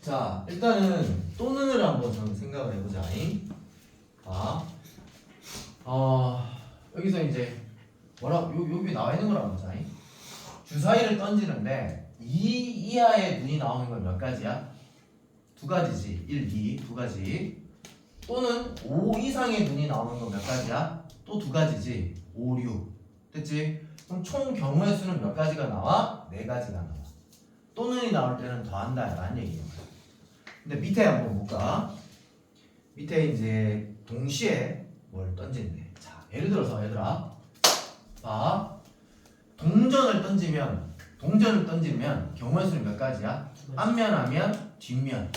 자, 일단은 또는을 한번 좀 생각을 해보자. 아, 여기서 이제 여기 나와 있는 거라고 보자. 주사위를 던지는데 2 이하의 눈이 나오는 건 몇 가지야? 두 가지지. 1, 2, 두 가지. 또는 5 이상의 눈이 나오는 건 몇 가지야? 또 두 가지지. 5, 6. 됐지? 그럼 총 경우의 수는 몇 가지가 나와? 4가지가 나와. 또는이 나올 때는 더한다 라는 얘기예요. 근데 밑에 한번 볼까? 밑에 이제 동시에 뭘 던진대. 자, 예를 들어서 얘들아, 봐. 동전을 던지면 경우의 수는 몇 가지야? 앞면, 앞면, 뒷면.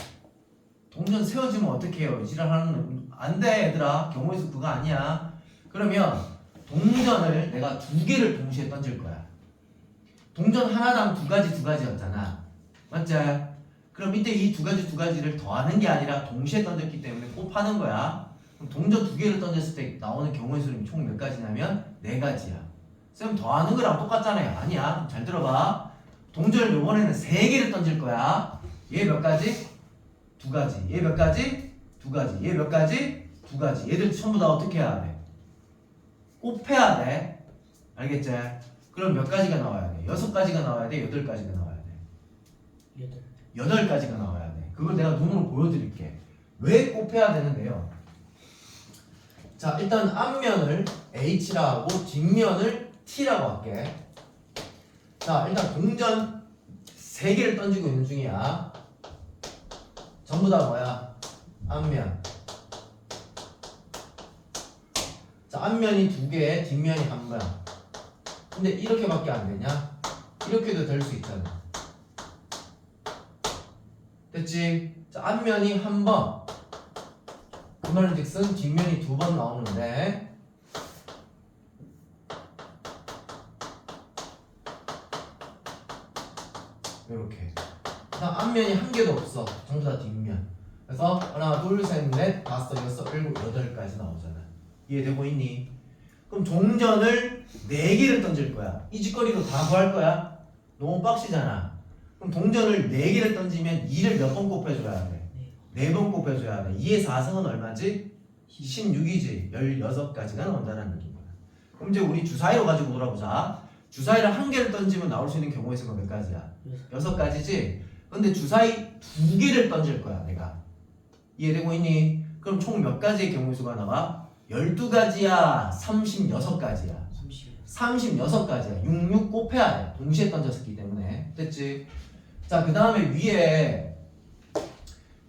동전 세워지면 어떻게 해요? 지랄하는 안 돼, 얘들아. 경우의 수 그거 아니야. 그러면 동전을 내가 2개를 동시에 던질 거야. 동전 하나당 2가지였잖아. 맞지? 그럼 밑에 이 2가지를 더하는 게 아니라 동시에 던졌기 때문에 곱하는 거야. 그럼 동전 2개를 던졌을 때 나오는 경우의 수는 총 몇 가지냐면 4가지야. 쌤 더하는 거랑 똑같잖아요. 아니야. 잘 들어봐. 동전을 요번에는 3개를 던질 거야. 얘 몇 가지? 2가지. 얘 몇 가지? 2가지. 얘 몇 가지? 2가지. 얘들 전부 다 어떻게 해야 돼? 곱해야 돼. 알겠지? 그럼 몇 가지가 나와야 돼? 6가지가 나와야 돼? 8가지가 나와야 돼? 8가지가 나와야 돼. 그걸 내가 눈으로 보여드릴게. 왜 곱해야 되는데요? 자, 일단 앞면을 H라 하고 뒷면을 T라고 할게. 자, 일단 동전 3개를 던지고 있는 중이야. 전부 다 뭐야? 앞면. 자, 앞면이 2개, 뒷면이 1번. 근데 이렇게밖에 안 되냐? 이렇게도 될 수 있잖아. 됐지? 자, 앞면이 1번. 그 말은즉슨 뒷면이 2번 나오는데 이렇게. 그다음 앞면이 1개도 없어. 전부 다 뒷면. 그래서 하나, 둘, 셋, 넷, 다섯, 여섯, 일곱, 8까지 나오잖아. 이해되고 있니? 그럼 동전을 4개를 던질 거야. 이 짓거리로 다 구할 거야? 너무 빡시잖아. 그럼 동전을 4개를 던지면 2를 몇 번 곱해줘야 돼? 4번 곱해줘야 돼. 2의 4승은 얼마지? 16이지. 16가지가 나온다는 느낌이야. 그럼 이제 우리 주사위로 가지고 놀아보자. 주사위를 1개를 던지면 나올 수 있는 경우의 수가 몇 가지야? 6가지지? 근데 주사위 2개를 던질 거야, 내가. 이해되고 있니? 그럼 총 몇 가지의 경우의 수가 나와? 12가지야? 36가지야? 36가지야. 66 곱해야 돼. 동시에 던졌기 때문에. 됐지? 자, 그 다음에 위에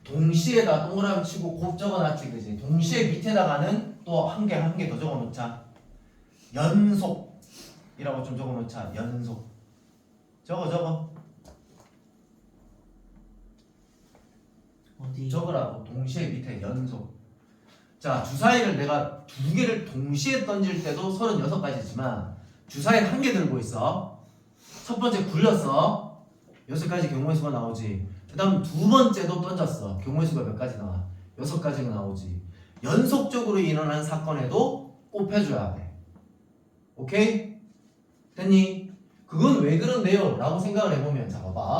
동시에다 동그라미 치고 곱 적어놨지, 그지? 동시에 밑에다가는 또 한 개 더 적어놓자. 연속이라고 좀 적어놓자. 연속. 적어. 어디? 적으라고. 동시에 밑에 연속. 자, 주사위를 내가 2개를 동시에 던질 때도 36가지지만 주사위를 1개 들고 있어. 첫 번째 굴렸어. 6가지 경우의 수가 나오지. 그 다음 두 번째도 던졌어. 경우의 수가 몇 가지 나와? 6가지가 나오지. 연속적으로 일어난 사건에도 곱해줘야 돼. 오케이? 됐니? 그건 왜 그런데요? 라고 생각을 해보면, 자, 봐봐.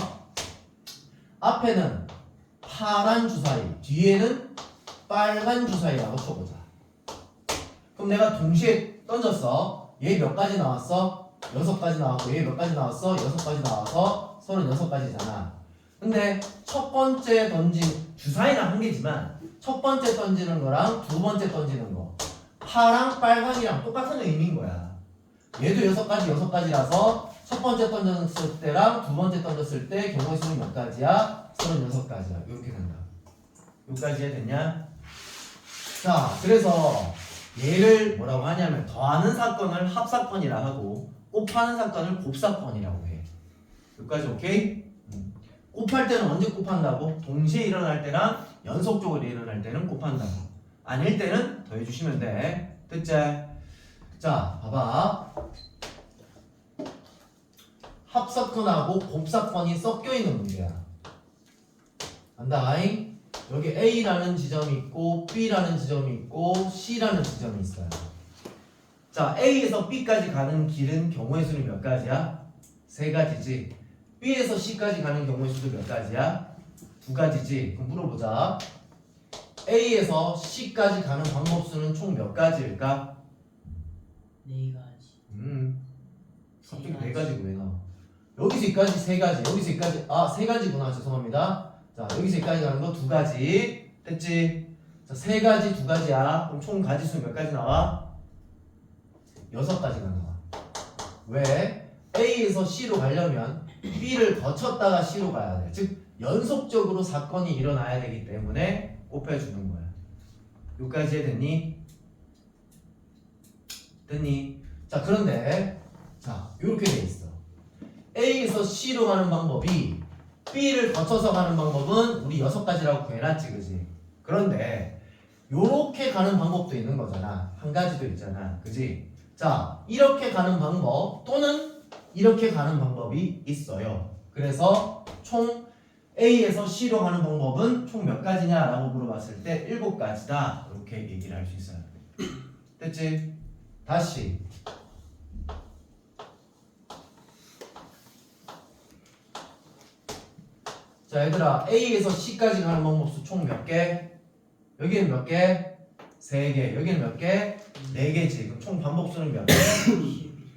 앞에는 파란 주사위, 뒤에는 빨간 주사위라고 쳐보자. 그럼 내가 동시에 던졌어. 얘 몇 가지 나왔어? 6가지 나왔고, 얘 몇 가지 나왔어? 6가지 나와서 36가지잖아. 근데 첫 번째 던진 주사위는 1개지만 첫 번째 던지는 거랑 두 번째 던지는 거 파랑 빨강이랑 똑같은 의미인 거야. 얘도 6가지라서 첫 번째 던졌을 때랑 두 번째 던졌을 때 경우의 수는 몇 가지야? 36가지야. 이렇게 된다. 여기까지 이해됐냐? 자, 그래서 얘를 뭐라고 하냐면 더하는 사건을 합사건이라 하고 곱하는 사건을 곱사건이라고 해. 여기까지 오케이? 곱할 때는 언제 곱한다고? 동시에 일어날 때랑 연속적으로 일어날 때는 곱한다고. 아닐 때는 더해주시면 돼. 됐지? 자, 봐봐. 합사건하고 곱사건이 섞여있는 문제야. 간다잉? 여기 A라는 지점이 있고 B라는 지점이 있고 C라는 지점이 있어요. 자, A에서 B까지 가는 길은 경우의 수는 몇 가지야? 3가지지. B에서 C까지 가는 경우의 수도 몇 가지야? 두 가지지. 그럼 물어보자. A에서 C까지 가는 방법수는 총 몇 가지일까? 네 가지. 갑자기 네 가지가 왜 나와? 여기서까지 세 가지, 여기서까지 세 가지구나. 죄송합니다. 자, 여기서까지 가는 거 두 가지. 됐지? 자, 세 가지 두 가지야. 그럼 총 가지수 몇 가지 나와? 6가지가 나와. 왜? A에서 C로 가려면 B를 거쳤다가 C로 가야 돼. 즉 연속적으로 사건이 일어나야 되기 때문에 곱해주는 거야. 여기까지 됐니? 됐니? 자, 그런데 자, 이렇게 돼 있어. A에서 C로 가는 방법이 B를 거쳐서 가는 방법은 우리 6가지라고 구해놨지, 그지? 그런데 요렇게 가는 방법도 있는 거잖아. 한 가지도 있잖아, 그지? 자, 이렇게 가는 방법 또는 이렇게 가는 방법이 있어요. 그래서 총 A에서 C로 가는 방법은 총 몇 가지냐라고 물어봤을 때 7가지다. 이렇게 얘기를 할 수 있어요. 됐지? 다시 자, 얘들아, A에서 C까지 가는 방법수 총 몇 개? 여기는 몇 개? 3개. 여기는 몇 개? 4개지. 그럼 총 방법수는 몇 개?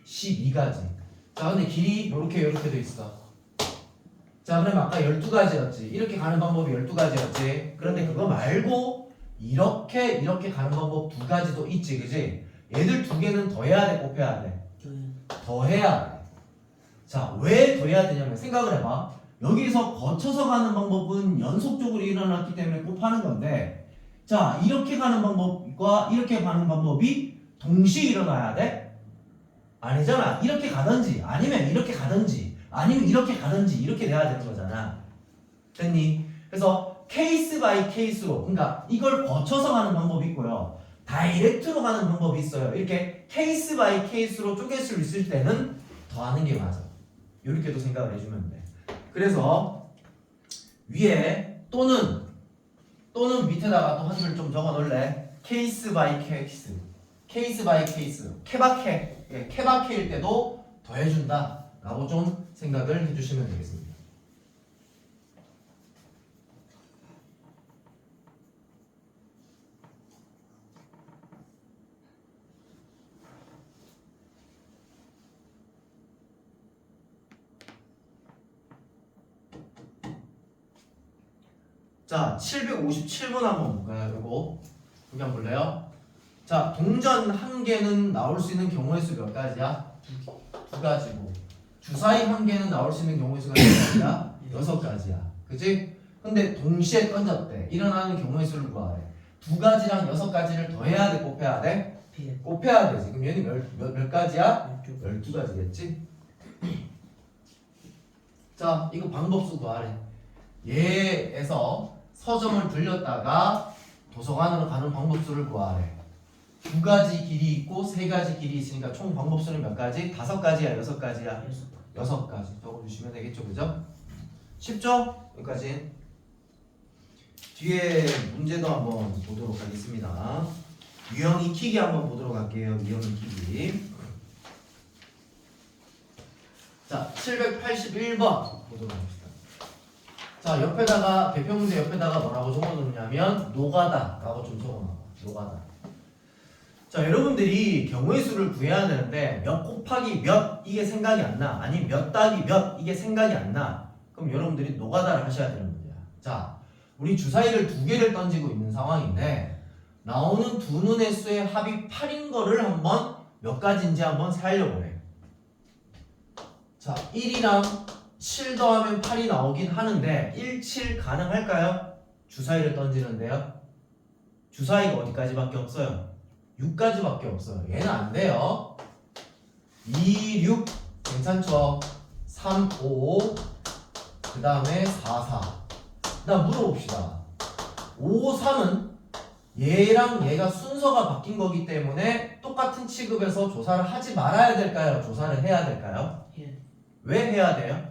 12가지. 자, 근데 길이 요렇게 돼 있어. 자, 그럼 아까 12가지였지. 이렇게 가는 방법이 12가지였지. 그런데 그거 말고 이렇게 가는 방법 2가지도 있지, 그지? 얘들 2개는 더 해야 돼, 곱해야 돼? 더 해야 돼. 자, 왜 더 해야 되냐면 생각을 해봐. 여기서 거쳐서 가는 방법은 연속적으로 일어났기 때문에 곱하는 건데, 자, 이렇게 가는 방법과 이렇게 가는 방법이 동시에 일어나야 돼? 아니잖아. 이렇게 가든지 아니면 이렇게 가든지 아니면 이렇게 가든지 이렇게 돼야 되는 거잖아. 됐니? 그래서 케이스 바이 케이스로, 그러니까 이걸 거쳐서 가는 방법이 있고요, 다이렉트로 가는 방법이 있어요. 이렇게 케이스 바이 케이스로 쪼갤 수 있을 때는 더 하는 게 맞아. 이렇게도 생각을 해주면 돼. 그래서 위에 또는 밑에다가 또 한 줄 좀 적어 놓을래. 케이스 바이 케이스, 케이스 바이 케이스, 케바케일 때도 더 해준다 라고 좀 생각을 해주시면 되겠습니다. 자, 757번 한번 볼까요? 요거 여기 한번 볼래요? 자, 동전 한 개는 나올 수 있는 경우의 수 몇 가지야? 2가지고, 주사위 한 개는 나올 수 있는 경우의 수가 몇 가지야? 6가지야. 그치? 근데 동시에 던졌대. 일어나는 경우의 수를 구하래. 2가지랑 6가지를 더해야 돼, 곱해야 돼? 곱해야 되지. 그럼 얘는 몇 가지야? 12가지겠지? 자, 이거 방법수 구하래. 얘에서 서점을 들렸다가 도서관으로 가는 방법수를 구하래. 2가지 길이 있고 3가지 길이 있으니까 총 방법수는 몇 가지? 5가지야, 6가지야? 6가지. 적어주시면 되겠죠, 그죠? 쉽죠? 여기까지. 뒤에 문제도 한번 보도록 하겠습니다. 유형 익히기 한번 보도록 할게요. 유형 익히기. 자, 781번 보도록 합시다. 자, 옆에다가 배평문제 옆에다가 뭐라고 적어놓냐면 노가다 라고 좀 적어놔봐. 노가다. 자, 여러분들이 경우의 수를 구해야 되는데 몇 곱하기 몇 이게 생각이 안 나, 아니 몇 따기 몇 이게 생각이 안 나, 그럼 여러분들이 노가다를 하셔야 되는 문제야. 자, 우리 주사위를 2개를 던지고 있는 상황인데 나오는 두 눈의 수의 합이 8인 거를 한번 몇 가지인지 한번 살려보래. 자, 1이랑 7 더하면 8이 나오긴 하는데 1, 7 가능할까요? 주사위를 던지는데요. 주사위가 어디까지밖에 없어요? 6까지밖에 없어요. 얘는 안 돼요. 2, 6 괜찮죠? 3, 5 그 다음에 4, 4. 나 물어봅시다. 5, 3은 얘랑 얘가 순서가 바뀐 거기 때문에 똑같은 취급에서 조사를 하지 말아야 될까요? 조사를 해야 될까요? 왜 해야 돼요?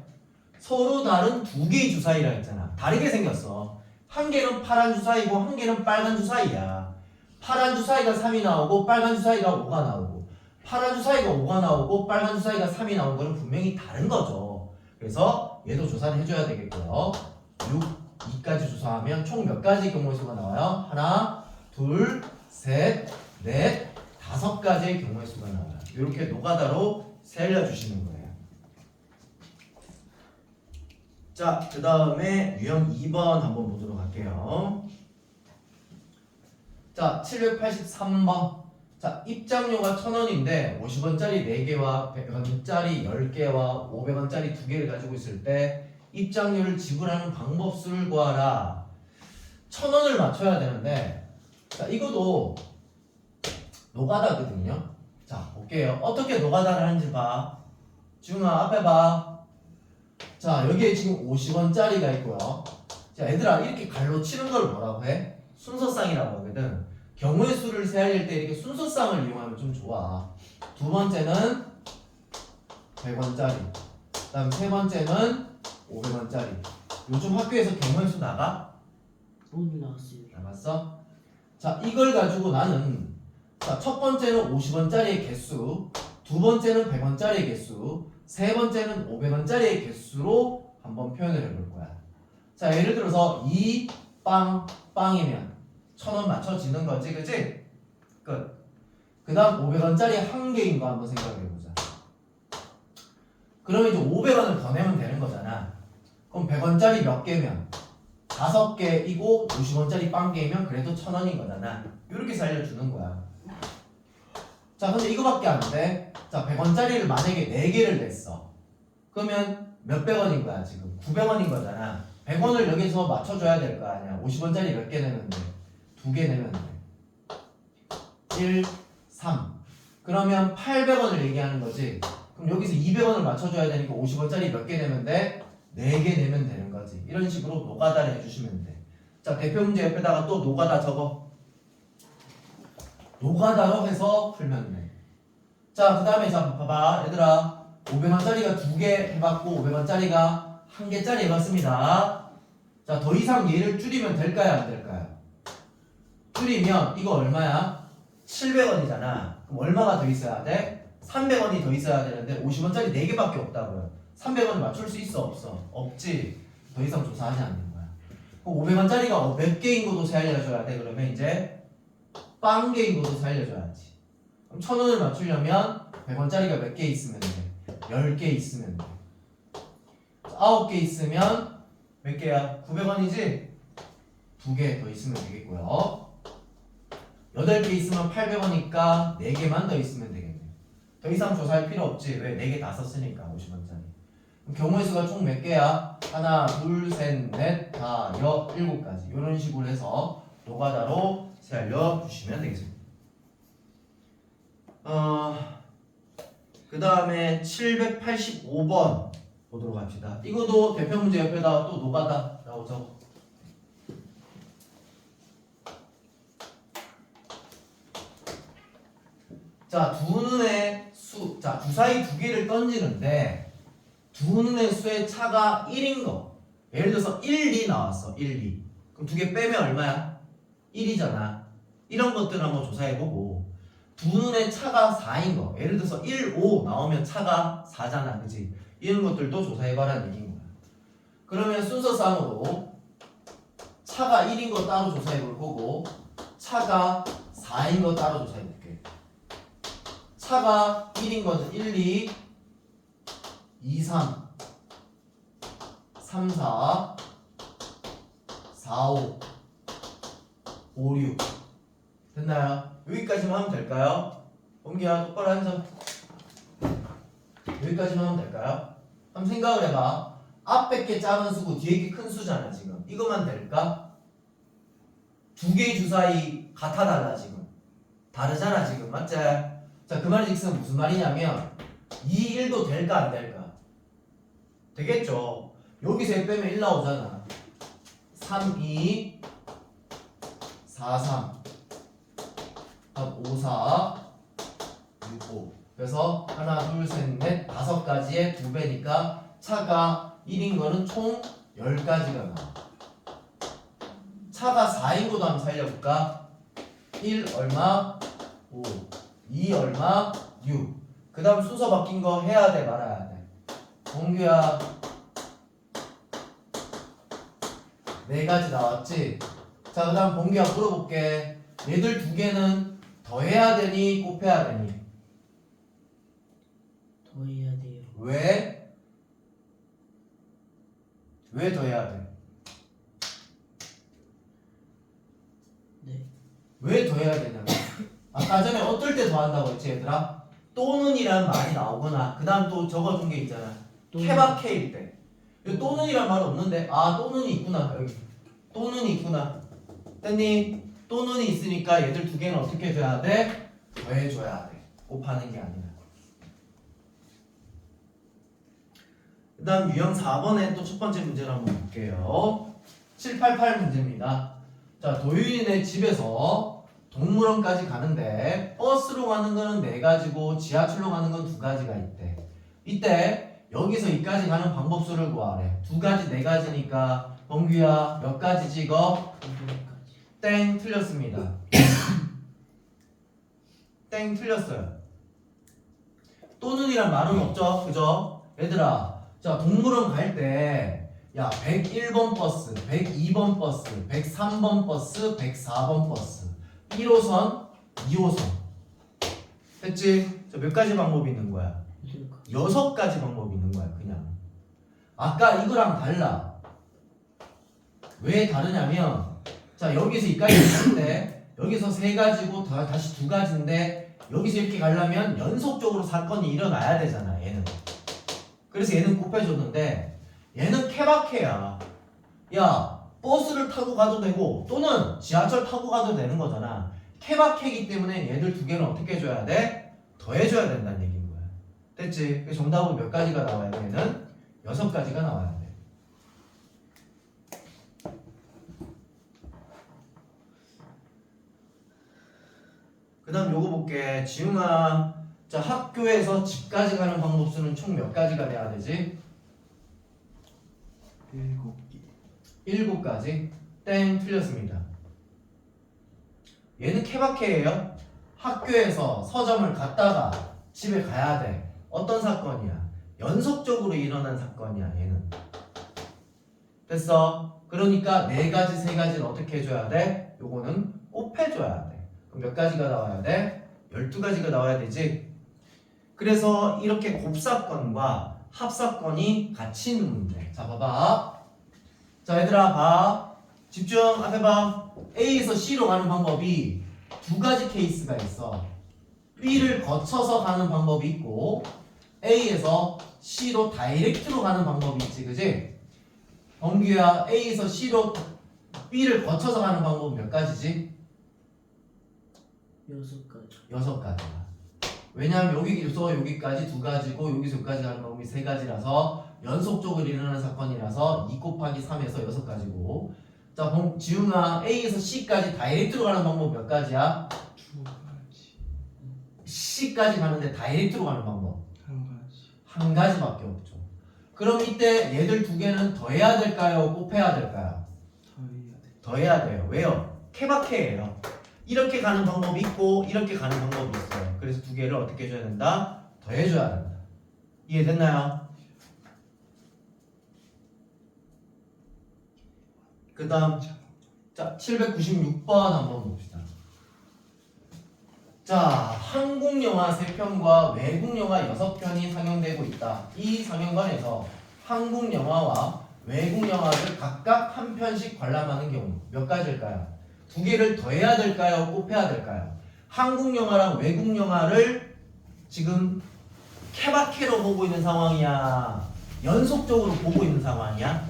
서로 다른 2개의 주사위라 했잖아. 다르게 생겼어. 한 개는 파란 주사위고 한 개는 빨간 주사위야. 파란 주사위가 3이 나오고 빨간 주사위가 5가 나오고, 파란 주사위가 5가 나오고 빨간 주사위가 3이 나온 거는 분명히 다른 거죠. 그래서 얘도 조사를 해줘야 되겠고요. 6, 2까지 조사하면 총 몇 가지 경우의 수가 나와요? 하나, 둘, 셋, 넷, 5가지의 경우의 수가 나와요. 이렇게 노가다로 세려주시는 거예요. 자, 그 다음에 유형 2번 한번 보도록 할게요. 자, 783번. 자, 입장료가 1,000원인데 50원짜리 4개와 100원짜리 10개와 500원짜리 2개를 가지고 있을 때 입장료를 지불하는 방법수를 구하라. 1,000원을 맞춰야 되는데, 자, 이것도 노가다거든요. 자, 볼게요. 어떻게 노가다를 하는지 봐. 지웅아, 앞에 봐. 자, 여기에 지금 50원짜리가 있고요. 자, 얘들아, 이렇게 갈로 치는 걸 뭐라고 해? 순서쌍이라고 하거든. 경우의 수를 세할 때 이렇게 순서쌍을 이용하면 좀 좋아. 두 번째는 100원짜리. 그 다음 세 번째는 500원짜리. 요즘 학교에서 경우의 수 나가? 오늘 나왔어요. 나갔어? 자, 이걸 가지고 나는, 자, 첫 번째는 50원짜리의 개수, 두 번째는 100원짜리의 개수, 세 번째는 500원짜리의 개수로 한번 표현을 해볼 거야. 자, 예를 들어서 이 빵이면 1,000원 맞춰지는 거지, 그치? 끝. 그 다음 500원짜리 한 개인 거 한번 생각해보자. 그러면 이제 500원을 더 내면 되는 거잖아. 그럼 100원짜리 몇 개면 5개이고 50원짜리 빵 개면 그래도 1,000원인 거잖아. 이렇게 살려주는 거야. 자, 근데 이거밖에 안 돼. 자, 100원짜리를 만약에 4개를 냈어. 그러면 몇백 원인 거야, 지금? 900원인 거잖아. 100원을 여기서 맞춰줘야 될 거 아니야. 50원짜리 몇 개 내면 돼? 2개 내면 돼. 1, 3. 그러면 800원을 얘기하는 거지. 그럼 여기서 200원을 맞춰줘야 되니까 50원짜리 몇 개 내면 돼? 4개 내면 되는 거지. 이런 식으로 노가다를 해주시면 돼. 자, 대표 문제 옆에다가 또 노가다 적어. 노가다로 해서 풀면 돼. 자, 그 다음에 자, 봐봐. 얘들아. 500원짜리가 2개 해봤고 500원짜리가 1개짜리 해봤습니다. 자, 더 이상 얘를 줄이면 될까요? 안 될까요? 줄이면 이거 얼마야? 700원이잖아. 그럼 얼마가 더 있어야 돼? 300원이 더 있어야 되는데 50원짜리 4개밖에 없다고요. 300원을 맞출 수 있어? 없어? 없지. 더 이상 조사하지 않는 거야. 그럼 500원짜리가 몇 개인 것도 살려줘야 돼. 그러면 이제 빵 개인 것도 살려줘야지. 그럼 1,000원을 맞추려면 100원짜리가 몇 개 있으면 돼? 10개 있으면 돼. 9개 있으면 몇 개야? 900원이지? 2개 더 있으면 되겠고요. 8개 있으면 800원이니까 4개만 더 있으면 되겠네. 더 이상 조사할 필요 없지. 왜? 4개 다 썼으니까 50원짜리. 그럼 경우의 수가 총 몇 개야? 하나, 둘, 셋, 넷, 다, 7가지. 이런 식으로 해서 노가다로 세알려 주시면 되겠습니다. 그 다음에 785번 보도록 합시다. 이것도 대표 문제 옆에다가 또 노가다라고 적어. 자, 두 눈의 수, 자, 주사위 2개를 던지는데 두 눈의 수의 차가 1인 거. 예를 들어서 1, 2 나왔어. 1, 2. 그럼 2개 빼면 얼마야? 1이잖아. 이런 것들을 한번 조사해보고 두 눈의 차가 4인 거. 예를 들어서 1, 5 나오면 차가 4잖아. 그치? 이런 것들도 조사해봐라는 얘기인 거야. 그러면 순서상으로 차가 1인 거 따로 조사해볼 거고 차가 4인 거 따로 조사해볼게. 차가 1인 거는 1, 2, 2, 3, 3, 4, 4, 5, 5, 6 됐나요? 여기까지만 하면 될까요? 범기야 똑바로 앉아. 여기까지만 하면 될까요? 한번 생각을 해봐. 앞에 게 작은 수고 뒤에 게 큰 수잖아 지금. 이것만 될까? 두 개의 주사위 같아 달라 지금. 다르잖아 지금. 맞지? 자, 그 말인즉슨 무슨 말이냐면 이 1도 될까 안 될까? 되겠죠. 여기서 1 빼면 1 나오잖아. 3, 2, 4, 3 5, 4, 6, 5 그래서 하나, 둘, 셋, 넷 5가지의 2배니까 차가 1인 거는 총 10가지가 나와. 차가 4인 것도 한번 살려볼까? 1 얼마? 5 2 얼마? 6 그 다음 순서 바뀐 거 해야 돼 말아야 돼? 동규야 네 가지 나왔지? 자, 그 다음 봉기야 물어볼게. 얘들 두 개는 더해야 되니 곱해야 되니? 더해야 돼요. 왜? 왜 더해야 돼? 네. 왜 더해야 되냐고. 아까 전에 어떨 때 더한다고 했지 얘들아? 또는이란 말이 나오거나 그 다음 또 적어둔 게 있잖아. 케바케일 때. 여기 또는이란 말 없는데 아 또는이 있구나. 여기 또는이 있구나. 됐니? 또는이 있으니까 얘들 두 개는 어떻게 해줘야 돼? 더해줘야 돼. 곱하는 게 아니라. 그 다음 유형 4번에 또 첫 번째 문제를 한번 볼게요. 788 문제입니다. 자, 도윤이네 집에서 동물원까지 가는데 버스로 가는 거는 4가지고 지하철로 가는 건 2가지가 있대. 이때 여기서 이까지 가는 방법수를 구하래. 2가지 4가지니까 범규야 몇 가지지 이거? 8가지. 땡 틀렸습니다. 땡 틀렸어요. 또는이란 말은 없죠, 그죠? 얘들아, 자 동물원 갈 때 야 101번 버스, 102번 버스, 103번 버스, 104번 버스 1호선, 2호선 됐지? 자 몇 가지 방법이 있는 거야? 6가지 방법이 있는 거야 그냥. 아까 이거랑 달라. 왜 다르냐면 자 여기서 이까지 있는데 여기서 3가지고 다시 2가지인데 여기서 이렇게 가려면 연속적으로 사건이 일어나야 되잖아 얘는. 그래서 얘는 곱해줬는데 얘는 케바케야. 야 버스를 타고 가도 되고 또는 지하철 타고 가도 되는 거잖아. 케바케이기 때문에 얘들 두 개는 어떻게 해줘야 돼? 더해줘야 된다는 얘기인 거야. 됐지? 그래서 정답은 몇 가지가 나와야 돼? 얘는 6가지가 나와야 돼. 그 다음 요거 볼게. 지웅아, 자 학교에서 집까지 가는 방법수는 총 몇 가지가 돼야 되지? 7개. 7가지? 땡 틀렸습니다. 얘는 케바케예요. 학교에서 서점을 갔다가 집에 가야 돼. 어떤 사건이야? 연속적으로 일어난 사건이야 얘는. 됐어? 그러니까 4가지 3가지는 어떻게 해줘야 돼? 요거는 곱해줘야 돼. 그럼 몇 가지가 나와야 돼? 12가지가 나와야 되지. 그래서 이렇게 곱사건과 합사건이 같이 있는 문제. 자 봐봐. 자 얘들아 봐. 집중. 앞에 봐. A에서 C로 가는 방법이 2가지 케이스가 있어. B를 거쳐서 가는 방법이 있고 A에서 C로 다이렉트로 가는 방법이 있지, 그지? 범규야, A에서 C로 B를 거쳐서 가는 방법은 몇 가지지? 6가지. 6가지야. 왜냐하면 여기서 여기까지 2가지고 여기서 여기까지 가는 방법이 3가지라서 연속적으로 일어나는 사건이라서 2 곱하기 3에서 6가지고. 자, 지웅아, A에서 C까지 다이렉트로 가는 방법 몇 가지야? 2가지. C까지 가는데 다이렉트로 가는 방법 1가지. 한 가지밖에 없죠. 그럼 이때 얘들 두 개는 더해야 될까요? 곱해야 될까요? 더해야 돼. 더해야 돼요. 왜요? 케바케예요. 이렇게 가는 방법이 있고 이렇게 가는 방법이 있어요. 그래서 두 개를 어떻게 해줘야 된다? 더해줘야 된다. 이해됐나요? 그 다음 자 796번 한번 봅시다. 자, 한국 영화 3편과 외국 영화 6편이 상영되고 있다. 이 상영관에서 한국 영화와 외국 영화를 각각 한 편씩 관람하는 경우 몇 가지일까요? 2개를 더해야 될까요? 곱해야 될까요? 한국 영화랑 외국 영화를 지금 케바케로 보고 있는 상황이야? 연속적으로 보고 있는 상황이야?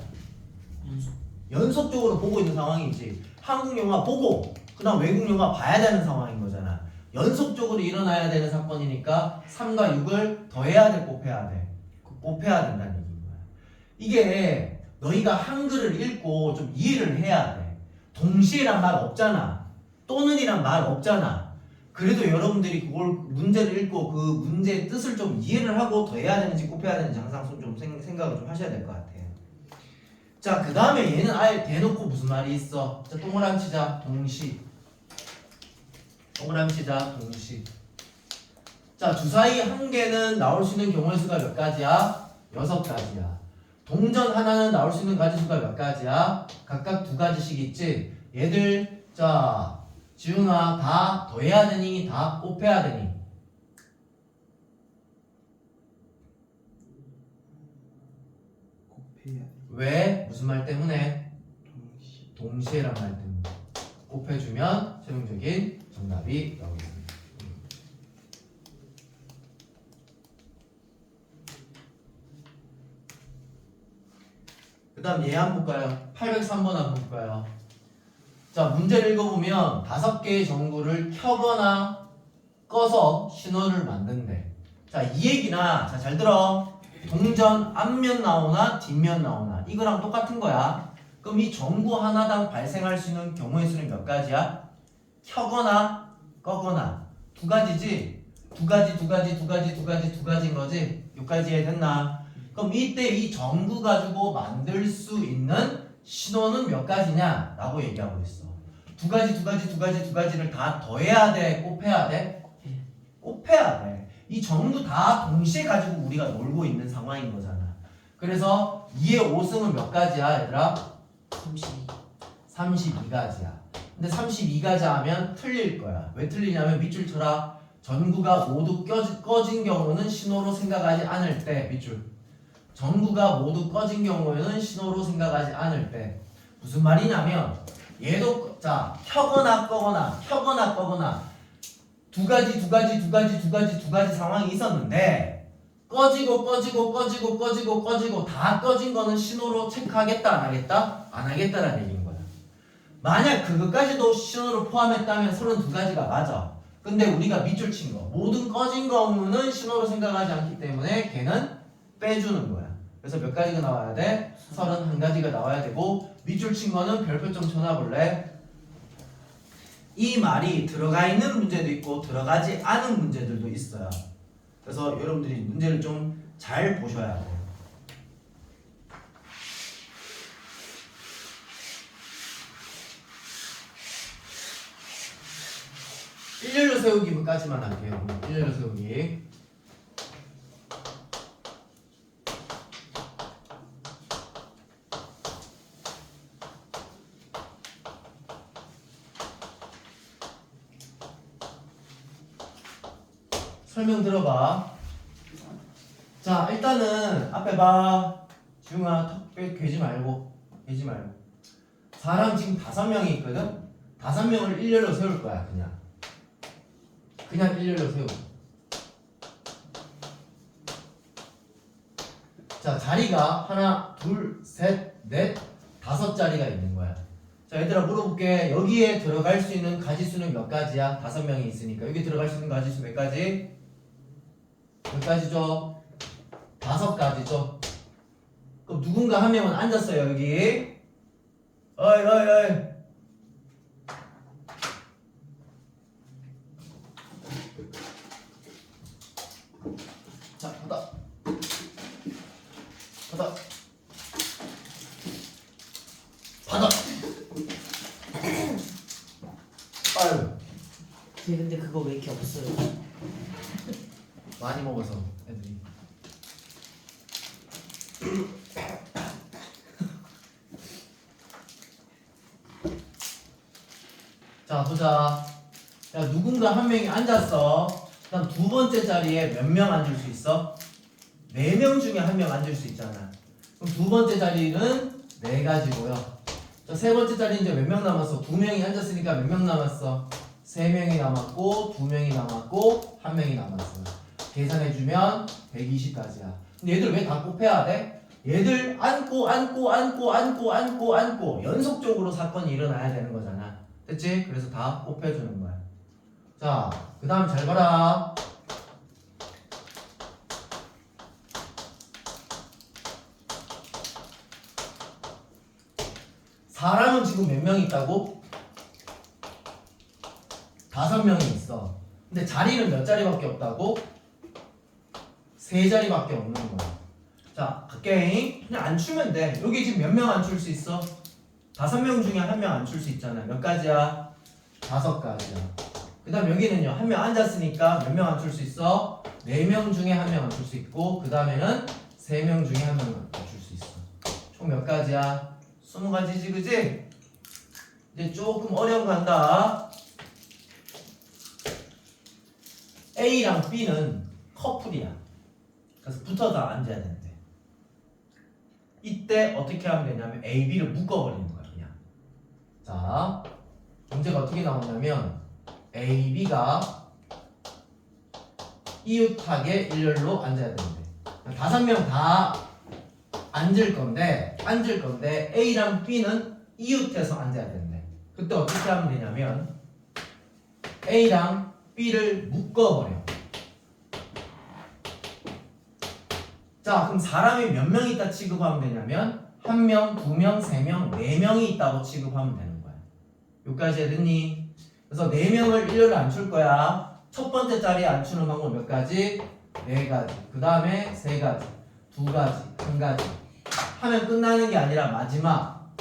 연속. 연속적으로 보고 있는 상황이지. 한국 영화 보고 그 다음 외국 영화 봐야 되는 상황인 거잖아. 연속적으로 일어나야 되는 사건이니까 3과 6을 더해야 돼, 곱해야 돼? 곱해야 된다는 얘기인 거야. 이게 너희가 한글을 읽고 좀 이해를 해야 돼. 동시에란 말 없잖아. 또는이란 말 없잖아. 그래도 여러분들이 그걸 문제를 읽고 그 문제의 뜻을 좀 이해를 하고 더해야 되는지 곱해야 되는지 항상 좀 생각을 좀 하셔야 될 것 같아. 자, 그 다음에 얘는 아예 대놓고 무슨 말이 있어? 자, 동그라미 치자. 동시. 동그라미 치자. 동시. 자, 주사위 한 개는 나올 수 있는 경우의 수가 몇 가지야? 6가지야. 동전 하나는 나올 수 있는 가지수가 몇 가지야? 각각 2가지씩 있지? 얘들 자 지웅아 다 더해야 되니 다 곱해야 되니? 곱해야 돼. 왜? 무슨 말 때문에? 동시. 동시에란 말 때문에 곱해주면 최종적인 정답이 나오겠습니다. 그 다음 얘 한번 볼까요? 803번 한번 볼까요? 자 문제를 읽어보면 5개의 전구를 켜거나 꺼서 신호를 만든대. 자 이 얘기나 자 잘 들어. 동전 앞면 나오나 뒷면 나오나 이거랑 똑같은 거야. 그럼 이 전구 하나당 발생할 수 있는 경우의 수는 몇 가지야? 켜거나 꺼거나 2가지지? 2가지인 거지? 여기까지 이해됐나? 그럼 이때 이 전구 가지고 만들 수 있는 신호는 몇 가지냐? 라고 얘기하고 있어. 2가지를 다 더해야 돼? 곱해야 돼? 곱해야 돼. 이 전부 다 동시에 가지고 우리가 놀고 있는 상황인 거잖아. 그래서 2의 5승은 몇 가지야 얘들아? 32. 32가지야. 근데 32가지 하면 틀릴 거야. 왜 틀리냐면 밑줄 쳐라. 전구가 모두 꺼진 경우는 신호로 생각하지 않을 때 밑줄. 전구가 모두 꺼진 경우에는 신호로 생각하지 않을 때. 무슨 말이냐면 얘도 자 켜거나 꺼거나 2가지 상황이 있었는데 꺼지고 다 꺼진 거는 신호로 체크하겠다 안 하겠다? 안 하겠다라는 얘기인 거야. 만약 그것까지도 신호로 포함했다면 32가지가 맞아. 근데 우리가 밑줄 친 거 모든 꺼진 경우는 신호로 생각하지 않기 때문에 걔는 빼주는 거야. 그래서 몇 가지가 나와야 돼? 31가지가 나와야 되고 밑줄 친 거는 별표 좀 쳐놔볼래? 이 말이 들어가 있는 문제도 있고 들어가지 않은 문제들도 있어요. 그래서 여러분들이 문제를 좀 잘 보셔야 돼요. 일렬로 세우기까지만 할게요. 일렬로 세우기. 설명 들어봐. 자 일단은 앞에 봐. 지웅아 턱 괴지 말고 사람 지금 5명이 있거든. 5명을 일렬로 세울 거야. 그냥 일렬로 세우고. 자 자리가 하나 둘 셋 넷 5자리가 있는 거야. 자 얘들아 물어볼게. 여기에 들어갈 수 있는 가지수는 몇 가지야? 5명이 있으니까 여기 들어갈 수 있는 가지수 몇 가지? 몇 가지죠? 5가지죠. 그럼 누군가 한 명은 앉았어요 여기. 어이. 자 받아. 아유 근데 그거 왜 이렇게 없어요? 많이 먹어서 애들이. 자 보자. 야 누군가 한 명이 앉았어. 그다음 2번째 자리에 몇 명 앉을 수 있어? 4명 중에 1명 앉을 수 있잖아. 그럼 2번째 자리는 4가지고요. 자 3번째 자리 이제 몇 명 남았어? 2명이 앉았으니까 몇 명 남았어? 3명이 남았고 2명이 남았고 1명이 남았어. 계산해주면 120가지야. 근데 얘들 왜 다 곱해야 돼? 얘들 안고 연속적으로 사건이 일어나야 되는 거잖아. 됐지? 그래서 다 곱해주는 거야. 자, 그 다음 잘 봐라. 사람은 지금 몇 명 있다고? 5명이 있어. 근데 자리는 몇 자리밖에 없다고? 3자리밖에 없는 거야. 자, 갈게. 그냥 안 추면 돼. 여기 지금 몇 명 안 출 수 있어? 5명 중에 1명 안 출 수 있잖아. 몇 가지야? 5가지야. 그 다음 여기는요. 1명 앉았으니까 몇 명 안 출 수 있어? 4명 중에 1명 안 출 수 있고 그 다음에는 3명 중에 1명 안 출 수 있어. 총 몇 가지야? 20가지지 그지? 이제 조금 어려운 거 한다. A랑 B는 커플이야. 그래서 붙어서 앉아야 되는데 이때 어떻게 하면 되냐면 A, B를 묶어버리는 거야 그냥. 자 문제가 어떻게 나오냐면 A, B가 이웃하게 일렬로 앉아야 되는데 5명 다 앉을 건데 A랑 B는 이웃해서 앉아야 되는데 그때 어떻게 하면 되냐면 A랑 B를 묶어버려. 자 그럼 사람이 몇 명 있다 취급하면 되냐면 1명, 2명, 3명, 4명이 있다고 취급하면 되는 거야. 여기까지 해듣니? 그래서 4명을 일렬로 앉힐 거야. 첫 번째 자리에 앉추는 방법 몇 가지? 4가지. 그 다음에 3가지, 2가지, 1가지 하면 끝나는 게 아니라 마지막.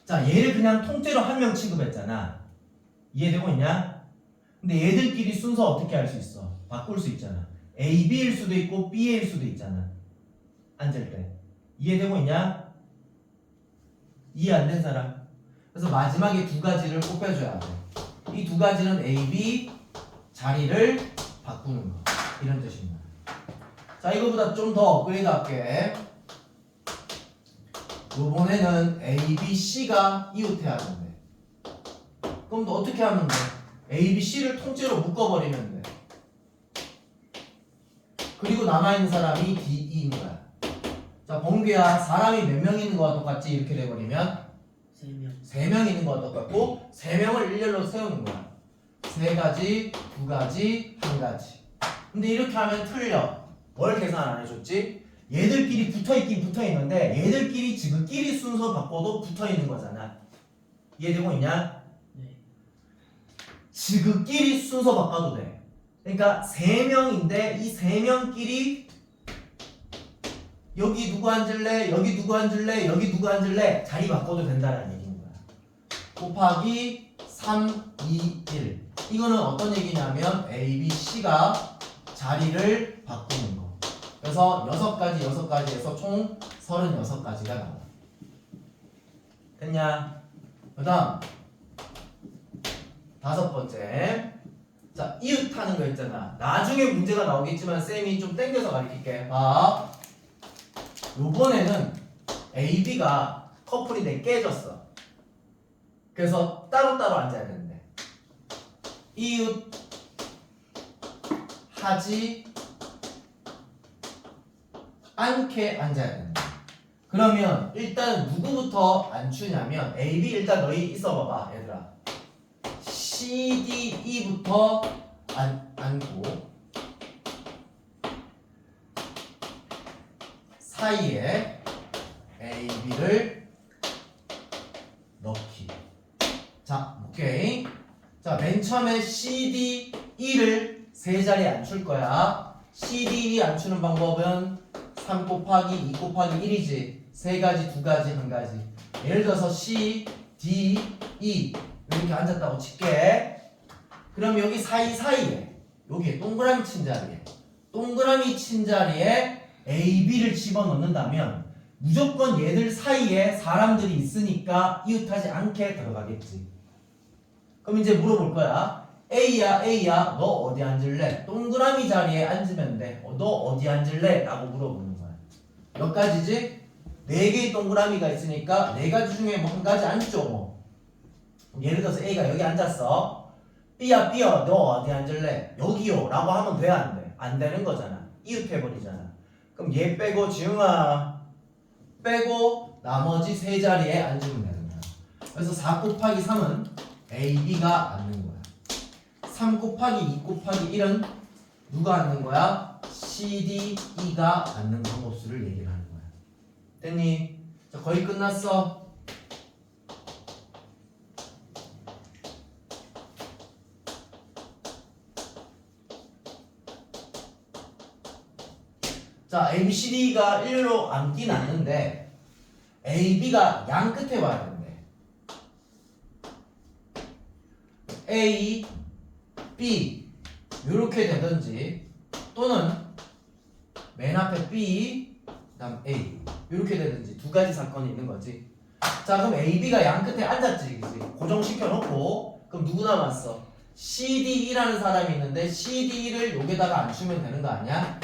자 얘를 그냥 통째로 1명 취급했잖아. 이해되고 있냐? 근데 얘들끼리 순서 어떻게 할 수 있어? 바꿀 수 있잖아. A, B일 수도 있고 B일 수도 있잖아. 앉을 때. 이해되고 있냐? 이해 안 된 사람? 그래서 마지막에 2가지를 꼽혀줘야 돼. 이 2가지는 A, B 자리를 바꾸는 거. 이런 뜻입니다. 자 이거보다 좀 더 업그레이드 할게. 요번에는 A, B, C가 이웃해야 된대. 그럼 너 어떻게 하면 돼? A, B, C를 통째로 묶어버리면 돼. 그리고 남아있는 사람이 D, E인 거야. 자 범규야 사람이 몇 명 있는 거와 똑같지? 이렇게 돼버리면 3명. 3명 있는 거와 똑같고 3명을 일렬로 세우는 거야. 3가지, 2가지, 1가지. 근데 이렇게 하면 틀려. 뭘 계산 안 해줬지? 얘들끼리 붙어있긴 붙어있는데 얘들끼리 지금끼리 순서 바꿔도 붙어있는 거잖아. 이해되고 있냐? 네. 지그끼리 순서 바꿔도 돼. 그러니까 3명인데 이 3명끼리 여기 누구 앉을래? 여기 누구 앉을래? 여기 누구 앉을래? 자리 바꿔도 된다는 얘기인 거야. 곱하기 3, 2, 1. 이거는 어떤 얘기냐면 A, B, C가 자리를 바꾸는 거. 그래서 6가지에서 총 36가지가 나와. 됐냐? 그 다음 5번째. 자 이웃하는 거 있잖아. 나중에 문제가 나오겠지만 쌤이 좀 땡겨서 가르칠게. 봐. 요번에는 A, B가 커플이 깨졌어. 그래서 따로따로 앉아야 되는데 이웃 하지 않게 앉아야 된다. 그러면 일단 누구부터 앉추냐면 A, B 일단 너희 있어봐봐 얘들아. C, D, E부터 앉고 사이에 A, B를 넣기. 자, 오케이. 자, 맨 처음에 C, D, E를 세 자리에 앉출 거야. C, D, E 앉추는 방법은 3 곱하기 2 곱하기 1이지. 3가지, 2가지, 1가지. 예를 들어서 C, D, E 이렇게 앉았다고 칠게. 그럼 여기 사이사이에 여기 동그라미 친 자리에 A, B를 집어넣는다면 무조건 얘들 사이에 사람들이 있으니까 이웃하지 않게 들어가겠지. 그럼 이제 물어볼 거야. A야 너 어디 앉을래? 동그라미 자리에 앉으면 돼. 너 어디 앉을래? 라고 물어보는 거야. 몇 가지지? 4개의 동그라미가 있으니까 4가지 중에 뭐 1가지 앉죠 뭐. 예를 들어서 A가 여기 앉았어. B야 너 어디 앉을래? 여기요 라고 하면 돼 안 돼? 안 되는 거잖아. 이웃해버리잖아. 그럼 얘 빼고 지웅아 빼고 나머지 3자리에 앉으면 되는 거야. 그래서 4 곱하기 3은 A, B가 앉는 거야. 3 곱하기 2 곱하기 1은 누가 앉는 거야? C, D, E가 앉는 방법수를 얘기를 하는 거야. 됐니? 자 거의 끝났어. 자, A, B, C, D가 1로 앉긴 앉는데 A, B가 양 끝에 와야 된대. A, B 요렇게 되든지 또는 맨 앞에 B, 그 다음 A 이렇게 되든지 두 가지 사건이 있는 거지. 자, 그럼 AB가 양 끝에 앉았지, 그치? 고정시켜 놓고 그럼 누구 남았어? CDE라는 사람이 있는데 CDE를 여기다가 앉추면 되는 거 아니야?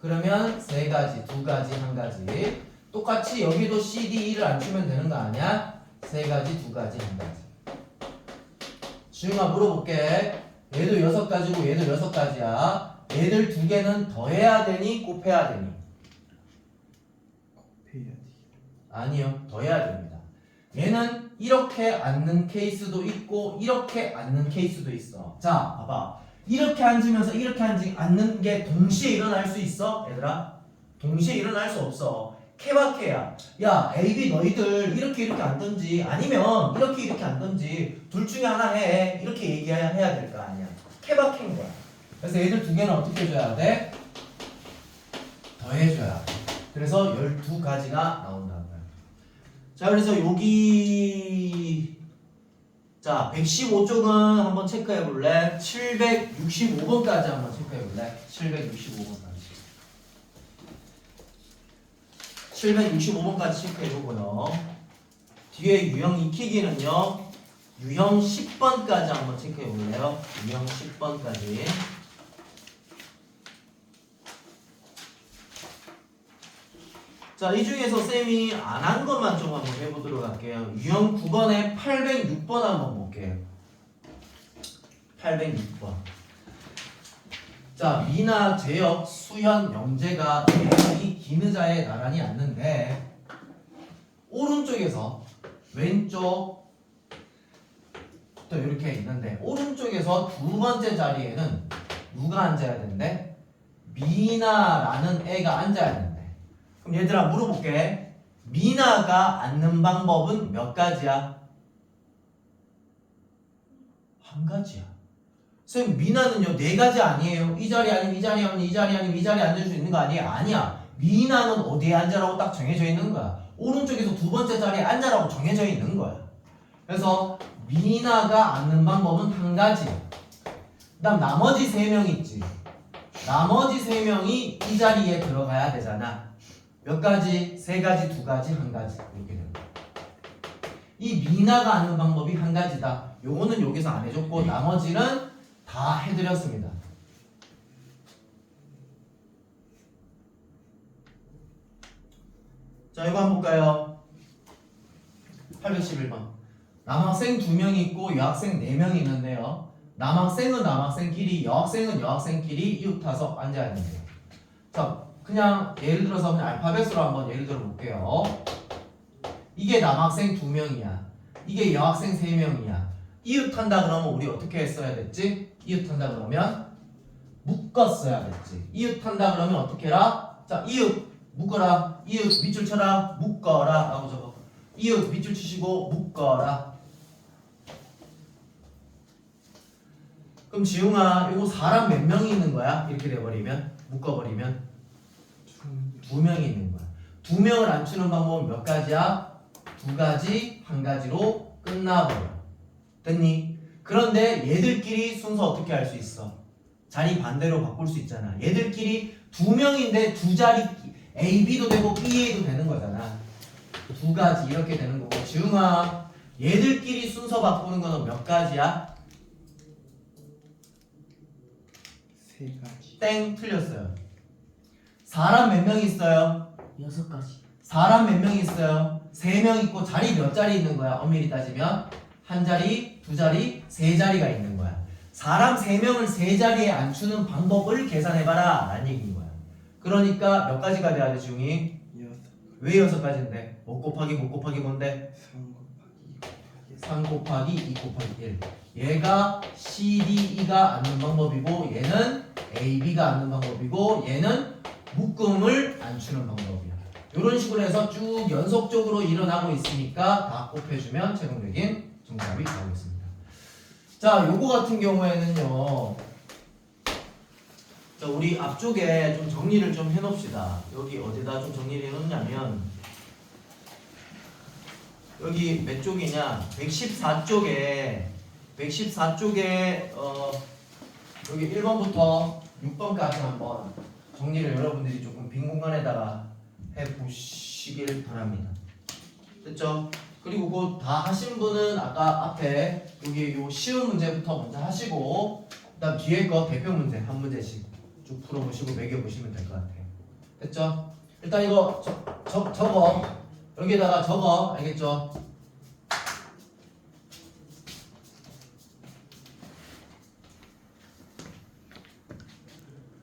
그러면 세 가지, 두 가지, 한 가지. 똑같이 여기도 CDE를 앉추면 되는 거 아니야? 세 가지, 두 가지, 한 가지. 지웅아 물어볼게. 얘도 6가지고 얘도 6가지야. 얘들 두 개는 더해야 되니 곱해야 되니? 곱해야 돼. 아니요, 더해야 됩니다. 얘는 이렇게 앉는 케이스도 있고 이렇게 앉는 케이스도 있어. 자, 봐봐. 이렇게 앉으면서 이렇게 앉는 게 동시에 일어날 수 있어? 얘들아? 동시에 일어날 수 없어. 케바케야. 야, A, B 너희들 이렇게 앉든지 아니면 이렇게 앉든지 둘 중에 하나 해. 이렇게 얘기해야 될 거 아니야. 케바케인 거야. 그래서 얘들 두 개는 어떻게 해줘야 돼? 더해줘야 돼. 그래서 12가지가 나온다는 거야. 자, 그래서 여기 자 115쪽은 한번 체크해 볼래? 765번까지 한번 체크해 볼래? 765번까지 765번까지 체크해 보고요. 뒤에 유형 익히기는요 유형 10번까지 한번 체크해 볼래요? 유형 10번까지. 자, 이 중에서 쌤이 안 한 것만 좀 한번 해보도록 할게요. 유형 9번에 806번 한번 볼게요. 806번. 자, 미나, 재혁, 수현, 영재가 이 기느자에 나란히 앉는데 오른쪽에서 왼쪽 또 이렇게 있는데 오른쪽에서 두 번째 자리에는 누가 앉아야 되는데? 미나라는 애가 앉아야 되는데. 그럼 얘들아 물어볼게. 미나가 앉는 방법은 몇 가지야? 한 가지야. 선생님 미나는요 4가지 아니에요? 이 자리 아니면 이 자리 아니면 이 자리 아니면 이 자리에 앉을 수 있는 거 아니에요? 아니야. 미나는 어디에 앉아라고 딱 정해져 있는 거야. 오른쪽에서 두 번째 자리에 앉아라고 정해져 있는 거야. 그래서 미나가 앉는 방법은 한 가지야. 그 다음 나머지 3명 있지. 나머지 3명이 이 자리에 들어가야 되잖아. 몇 가지? 3가지, 2가지, 1가지 이렇게 되는 거야. 이 미나가 앉는 방법이 한 가지다. 요거는 여기서 안 해줬고 나머지는 다 해드렸습니다. 자, 이거 한번 볼까요? 811번. 남학생 2명이 있고 여학생 4명이 있는데요. 남학생은 남학생끼리, 여학생은 여학생끼리 이웃타서 앉아야 되는데요. 자, 그냥 예를 들어서 그냥 알파벳으로 한번 예를 들어 볼게요. 이게 남학생 2명이야. 이게 여학생 3명이야. 이웃한다 그러면 우리 어떻게 했어야 됐지? 이웃한다 그러면 묶었어야 됐지. 이웃한다 그러면 어떻게 해라? 자, 이웃 묶어라. 이웃 밑줄 쳐라. 묶어라 라고 적어. 이웃 밑줄 치시고 묶어라. 그럼 지웅아 이거 사람 몇 명이 있는 거야? 이렇게 돼버리면 묶어버리면 2명이 있는 거야. 2명을 앉추는 방법은 몇 가지야? 2가지, 1가지로 끝나버려. 됐니? 그런데 얘들끼리 순서 어떻게 할 수 있어? 자리 반대로 바꿀 수 있잖아. 얘들끼리 2명인데 두 자리 A, B도 되고 B, A도 되는 거잖아. 2가지 이렇게 되는 거고. 지웅아 얘들끼리 순서 바꾸는 거는 몇 가지야? 3가지. 땡 틀렸어요. 사람 몇 명 있어요? 6가지. 사람 몇 명 있어요? 3명 있고 자리 몇 자리 있는 거야? 엄밀히 따지면 한 자리, 두 자리, 3자리가 있는 거야. 사람 3명을 3자리에 앉추는 방법을 계산해봐라 라는 얘기인 거야. 그러니까 몇 가지가 돼야 돼 지웅이? 6. 왜 6가지인데? 뭐 곱하기 뭐 곱하기 뭔데? 3 곱하기 2 곱하기 3 곱하기 2 곱하기 1. 얘가 CDE가 앉는 방법이고 얘는 AB가 앉는 방법이고 얘는 묶음을 앉추는 방법이야. 이런 식으로 해서 쭉 연속적으로 일어나고 있으니까 다 곱해주면 최종적인 정답이 나오겠습니다. 자, 요거 같은 경우에는요. 자, 우리 앞쪽에 좀 정리를 좀 해놓읍시다. 여기 어디다 좀 정리를 해놓냐면 여기 몇 쪽이냐? 114쪽에 여기 1번부터 6번까지 한번 정리를 여러분들이 조금 빈 공간에다가 해보시 주시길 바랍니다. 됐죠? 그리고 그거 다 하신 분은 아까 앞에 여기 요 쉬운 문제부터 먼저 하시고 그다음 뒤에 거 대표 문제 한 문제씩 쭉 풀어보시고 매겨보시면 될 것 같아요. 됐죠? 일단 이거 적어 여기다가 적어 알겠죠?